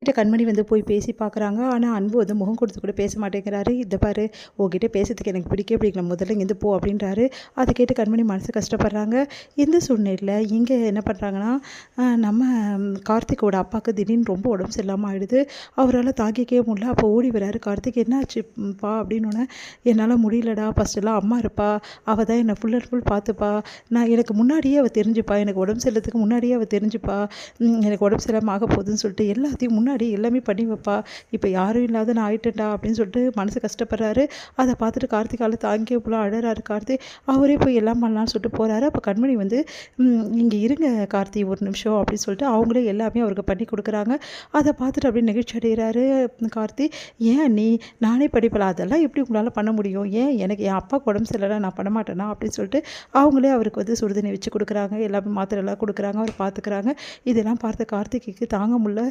கிட்ட கண்மணி வந்து போய் பேசி பார்க்குறாங்க. ஆனா, அன்பு வந்து முகம் கொடுத்து கூட பேச மாட்டேங்கிறாரு. "இத பாரு, உன்கிட்ட பேசுறதுக்கு எனக்கு பிடிக்கவே பிடிக்கல. முதல்ல இங்கேருந்து போ" அப்படின்றாரு. அத கேட்டு கண்மணி மனசு கஷ்டப்படுறாங்க. இந்த சூழ்நிலையில இங்க என்ன பண்றாங்கன்னா, நம்ம கார்த்திக்கோட அப்பாவுக்கு திடீர்னு ரொம்ப உடம்பு சரியில்லாம ஆயிடுது. அவரால தாங்கிக்கவே முடியல. அப்போ ஓடி வராரு கார்த்திக். "என்னாச்சு பா?" அப்படின்னோனே, "என்னால முடியலடா. ஃபர்ஸ்ட்டெல்லாம் அம்மா இருப்பா. அவ தான் என்ன ஃபுல் அண்ட் ஃபுல் பார்த்துப்பா. எனக்கு முன்னாடியே அவ தெரிஞ்சுப்பா. எனக்கு உடம்பு சரியில்லாததுக்கு முன்னாடியே அவ தெரிஞ்சுப்பா. எனக்கு உடம்பு சரியில்லாம ஆகப்போகுதுன்னு சொல்லிட்டு எல்லாத்தையும் முன்னாடி எல்லாமே பண்ணி வைப்பா. இப்போ யாரும் இல்லாத நான் ஆயிட்டேன்டா" அப்படின்னு சொல்லிட்டு மனசு கஷ்டப்படுறாரு. அதை பார்த்துட்டு கார்த்திகால தாங்கியே போல அழறாரு கார்த்தி. அவரே போய் எல்லாம் பண்ணலான்னு சொல்லிட்டு போறாரு. அப்போ கண்மணி வந்து "இங்க இருங்க கார்த்தி ஒரு நிமிஷம்" அப்படின்னு சொல்லிட்டு அவங்களே எல்லாமே அவருக்கு பண்ணி கொடுக்குறாங்க. அதை பார்த்துட்டு அப்படியே நெகிழ்ச்சி அடைகிறாரு கார்த்தி. "ஏன் நீ நானே படிப்பல அதெல்லாம் எப்படி உங்களால் பண்ண முடியும்? ஏன் எனக்கு என் அப்பாவுக்கு உடம்பு சரியில்லைனா நான் பண்ண மாட்டேனா?" அப்படின்னு சொல்லிட்டு அவங்களே அவருக்கு வந்து சுடுதண்ணி வச்சு கொடுக்குறாங்க. எல்லாமே மாத்திரைலாம் கொடுக்குறாங்க. அவர் பார்த்துக்கிறாங்க. இதெல்லாம் பார்த்த கார்த்திக்கு தாங்க முடியல.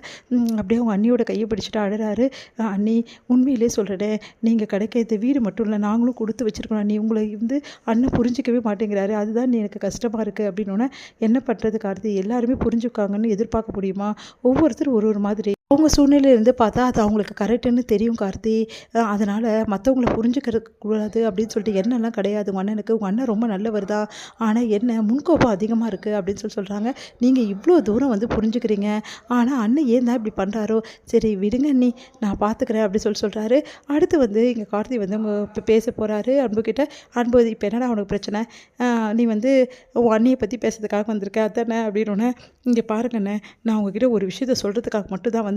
அப்படியே அவங்க அண்ணியோட கையை பிடிச்சிட்டு அழறாரு. "அண்ணி, உண்மையிலே சொல்கிறேனே, நீங்கள் கிடைக்க இந்த வீடு மட்டும் இல்லை, நாங்களும் கொடுத்து வச்சுருக்கோம் அண்ணி. உங்களை வந்து அண்ணன் புரிஞ்சிக்கவே மாட்டேங்கிறாரு. அதுதான் எனக்கு கஷ்டமாக இருக்குது" அப்படின்னோடனே, "என்ன பண்ணுறது கார்த்தி, எல்லாருமே புரிஞ்சுக்காங்கன்னு எதிர்பார்க்க முடியுமா? ஒவ்வொருத்தரும் ஒரு ஒரு மாதிரி. அவங்க சூழ்நிலையிலேருந்து பார்த்தா அது அவங்களுக்கு கரெக்டுன்னு தெரியும் கார்த்தி. அதனால் மற்றவங்கள புரிஞ்சுக்கிறதுக்கு கூடாது அப்படின்னு சொல்லிட்டு எண்ணம்லாம் கிடையாது உங்கள் அண்ணனுக்கு. உங்கள் அண்ணன் ரொம்ப நல்லவர் தான். ஆனால் என்ன முன்கோபம் அதிகமாக இருக்குது" அப்படின்னு சொல்கிறாங்க. "நீங்கள் இவ்வளோ தூரம் வந்து புரிஞ்சுக்கிறீங்க. ஆனால் அண்ணன் ஏன் தான் இப்படி பண்ணுறாரோ? சரி விடுங்க அண்ணி, நான் பார்த்துக்கிறேன்" அப்படி சொல்கிறாரு. அடுத்து வந்து இங்கே கார்த்தி வந்து இப்போ பேச போகிறாரு அன்புக்கிட்ட. "அன்பு, இப்போ என்னடா உனக்கு பிரச்சனை? நீ வந்து உன் அண்ணியை பற்றி பேசுறதுக்காக வந்திருக்க அதானே?" அப்படின்னோடனே, "இங்கே பாருங்க அண்ணே, நான் உங்ககிட்ட ஒரு விஷயத்த சொல்கிறதுக்காக மட்டும் தான் வந்திருக்கேன்.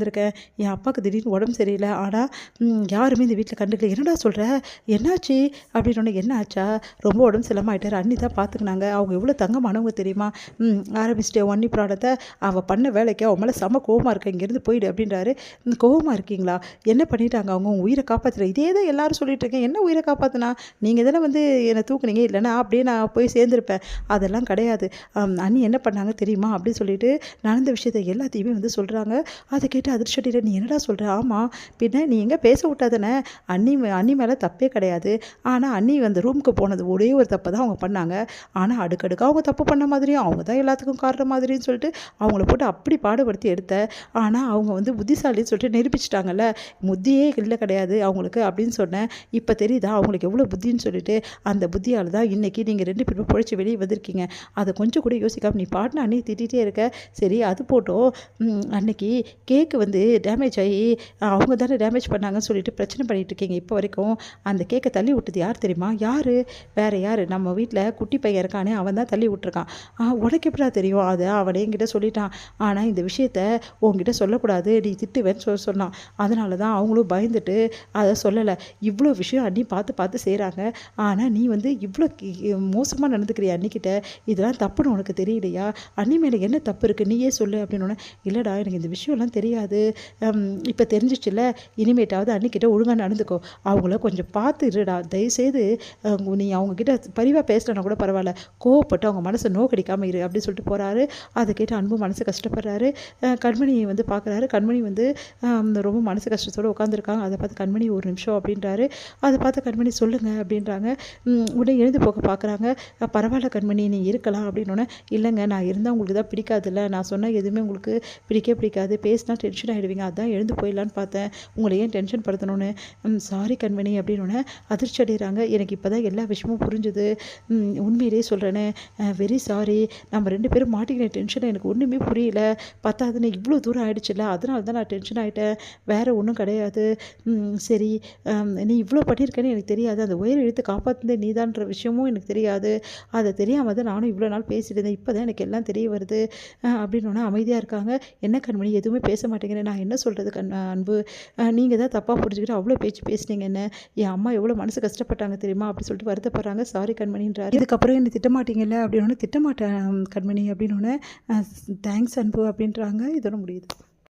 என் அப்பாவுக்கு திடீர்னு உடம்பு சரியில்லை. ஆனால் யாருமே இந்த வீட்டில் கண்டுக்கல." "என்னடா சொல்கிற? என்னாச்சு?" அப்படின்னோடனே, "என்ன ஆச்சா? ரொம்ப உடம்பு சரியில்லாமல் ஆகிட்டாரு. அண்ணி தான் பார்த்துக்கினாங்க. அவங்க எவ்வளோ தங்கமானவங்க தெரியுமா? ஆரம்பிச்சிட்டேன் உன் அண்ணி ப்ராடத்தை. அவள் பண்ண வேலைக்கு அவன் மேலே செம கோவமாக இருக்கேன். இங்கேருந்து போயிடு" அப்படின்றாரு. "கோவமாக இருக்கீங்களா? என்ன பண்ணிட்டாங்க அவங்க? உங்கள் உயிரை காப்பாற்றுற இதே தான் எல்லாரும் சொல்லிட்டு இருக்கேன். என்ன உயிரை காப்பாற்றினா? நீங்கள் தானே வந்து என்னை தூக்குனீங்க. இல்லைன்னா அப்படியே நான் போய் சேர்ந்துருப்பேன்." "அதெல்லாம் கிடையாது. அண்ணி என்ன பண்ணாங்க தெரியுமா?" அப்படின்னு சொல்லிட்டு நடந்த விஷயத்தை எல்லாத்தையுமே வந்து சொல்கிறாங்க. அதை கேட்டு அதிர்ஷ்டத்தில், "நீ என்னடா சொல்கிற?" "ஆமாம், பின்ன நீ எங்கே பேச விட்டாதானே? அண்ணி மேலே தப்பே கிடையாது. ஆனால் அண்ணி அந்த ரூமுக்கு போனது ஒரே ஒரு தப்பை தான் அவங்க பண்ணாங்க. ஆனால் அடுக்கடுக்காக அவங்க தப்பு பண்ண மாதிரியும் அவங்க தான் எல்லாத்துக்கும் காரணம் மாதிரின்னு சொல்லிட்டு அவங்கள போட்டு அப்படி பாடுபடுத்தி எடுத்த. ஆனால் அவங்க வந்து புத்திசாலின்னு சொல்லிட்டு நிரூபிச்சிட்டாங்கல்ல. புத்தியே இல்லை கிடையாது அவங்களுக்கு" அப்படின்னு சொன்னேன். "இப்போ தெரியுதா அவங்களுக்கு எவ்வளோ புத்தின்னு சொல்லிட்டு? அந்த புத்தியால் தான் இன்றைக்கி நீங்கள் 2 பேரும் பொழைச்சி வெளியே வந்திருக்கீங்க. அதை கொஞ்சம் கூட யோசிக்காமல் நீ பாட்டுன்னு அண்ணி திட்டிகிட்டே இருக்க. சரி அது போட்டோம். அன்னைக்கு கேக்கு வந்து டேமேஜ் ஆகி அவங்க தானே டேமேஜ் பண்ணாங்கன்னு சொல்லிட்டு பிரச்சனை பண்ணிகிட்டு இருக்கீங்க இப்போ வரைக்கும். அந்த கேக்கை தள்ளி விட்டது யார் தெரியுமா? யார்? வேறு யார்? நம்ம வீட்டில் குட்டி பையன் இருக்கானே, அவன் தான் தள்ளி விட்டுருக்கான்." "உனக்கு எப்படா தெரியும்?" "அதை அவனே என்கிட்ட சொல்லிட்டான். ஆனால் இந்த விஷயத்த உன்கிட்ட சொல்லக்கூடாது, நீ திட்டுவேன்னு சொன்னான். அதனால தான் அவங்களும் பயந்துட்டு அதை சொல்லலை. இவ்வளோ விஷயம் அண்ணி பார்த்து பார்த்து செய்கிறாங்க. ஆனால் நீ வந்து இவ்வளோ மோசமாக நடந்துக்கிறியா அண்ணிக்கிட்ட? இதெல்லாம் தப்புன்னு உனக்கு தெரியலையா? அண்ணி மேலே என்ன தப்பு இருக்குது? நீயே சொல்லு" அப்படின்னோடனே, "இல்லைடா, எனக்கு இந்த விஷயம்லாம் தெரியாது. இப்போ தெரிஞ்சிச்சுல்ல, இனிமேட்டாவது அண்ணிக்கிட்ட ஒழுங்காக நடந்துக்கோ. அவங்கள கொஞ்சம் பார்த்து இருடா. தயவுசெய்து நீ அவங்கக்கிட்ட பரிவாக பேசலன்னா கூட பரவாயில்ல. கோவப்பட்டு அவங்க மனசை நோக்கடிக்காமல் இரு" அப்படின்னு சொல்லிட்டு போகிறாரு. அதை கேட்டு அன்பு மனசு கஷ்டப்படுறாரு. கண்மணியை வந்து பார்க்குறாரு. கண்மணி வந்து ரொம்ப மனசு கஷ்டத்தோடு உட்காந்துருக்காங்க. அதை பார்த்து கண்மணி, "ஒரு நிமிஷம்" அப்படின்றாரு. அதை பார்த்து கண்மணி, "சொல்லுங்க" அப்படின்றாங்க. உடனே எழுந்து போக பார்க்குறாங்க. "பரவாயில்ல கண்மணி, நீ இருக்கலாம்" அப்படின்னோடனே, "இல்லைங்க, நான் இருந்தால் உங்களுக்கு தான் பிடிக்காதுல்ல. நான் சொன்னால் எதுவுமே உங்களுக்கு பிடிக்கவே பிடிக்காது. பேசினா டென்ஷன் ஆகிடுவீங்க. அதான் எழுந்து போயிடலான்னு பார்த்தேன். உங்களை ஏன் டென்ஷன் படுத்தணும்னு." "சாரி கண்மணி" அப்படின்னோடனே அதிர்ச்சி அடைகிறாங்க. "எனக்கு இப்போ தான் எல்லா விஷயமும் புரிஞ்சுது. உண்மையிலேயே சொல்கிறேனே, வெரி சாரி. நம்ம 2 பேரும் மாட்டிக்கின டென்ஷன் எனக்கு ஒன்றுமே புரியல. பத்தாதுன்னு இவ்வளோ தூரம் ஆயிடுச்சுல்ல, அதனால தான் நான் டென்ஷன் ஆகிட்டேன். வேறு ஒன்றும் கிடையாது. சரி, நீ இவ்வளோ பண்ணியிருக்கேன்னு எனக்கு தெரியாது. அந்த உயிரை இழுத்து காப்பாற்றுனதே நீதான்ற விஷயமும் எனக்கு தெரியாது. அதை தெரியாமல் தான் நானும் இவ்வளோ நாள் பேசிட்டு இருந்தேன். இப்போ தான் எனக்கு எல்லாம் தெரிய வருது" அப்படின்னோடனே அமைதியாக இருக்காங்க. "என்ன கண்மணி, எதுவுமே பேச மாட்டேங்கிறேன். நான் என்ன சொல்கிறது அன்பு? நீங்கள் தான் தப்பாக புரிஞ்சுக்கிட்டு அவ்வளோ பேச்சு பேசுனீங்க என்ன. என் அம்மா எவ்வளோ மனசு கஷ்டப்பட்டாங்க தெரியுமா?" அப்படி சொல்லிட்டு வருத்தப்படுறாங்க. "சாரி கண்மணின்றாரு." "இதுக்கப்புறம் என்ன திட்டமாட்டீங்கல்ல?" அப்படின்னோடனே, "திட்டமாட்டேன் கண்மணி" அப்படின்னோடனே, "தேங்க்ஸ் அன்பு" அப்படின்றாங்க. இதோட முடியுது.